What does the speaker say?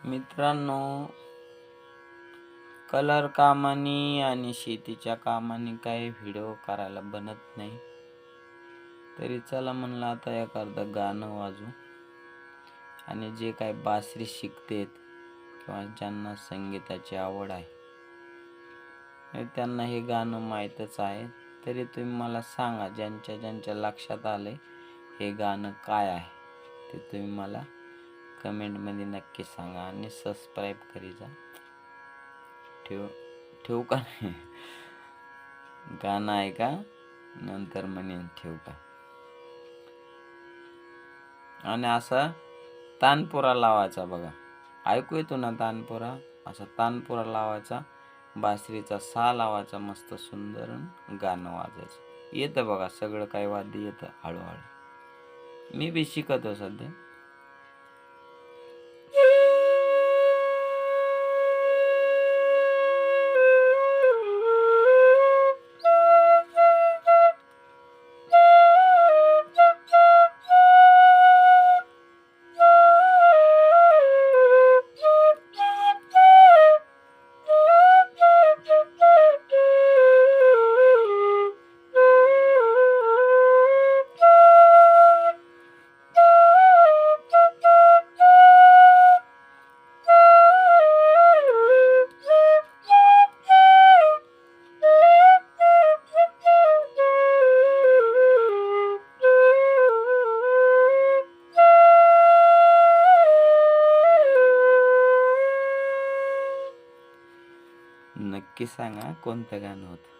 मित्रांनो, कलर कामानी आणि शेतीच्या कामानी काही व्हिडिओ करायला बनत नाही. तरी चला म्हणलं आता एखादं गाणं वाजू. आणि जे काही बासरी शिकतेत किंवा ज्यांना संगीताची आवड आहे त्यांना हे गाणं माहीतच आहे. तरी तुम्ही मला सांगा, ज्यांच्या ज्यांच्या लक्षात आले हे गाणं काय आहे ते तुम्ही मला कमेंटमध्ये नक्की सांगा. आणि सबस्क्राईब करी जा. ठेवू का नाही? गाणं आहे का नंतर म्हणेन ठेवू का. आणि असा तानपुरा लावायचा बघा. ऐकू येतो ना तानपुरा? असा तानपुरा लावायचा, बासरीचा सा लावायचा, मस्त सुंदर गाणं वाजायचं. येतं बघा, सगळं काही वाद्य येतं हळूहळू. मी बी शिकतो सध्या. नक्की सांगा कोणतं गाणं होतं.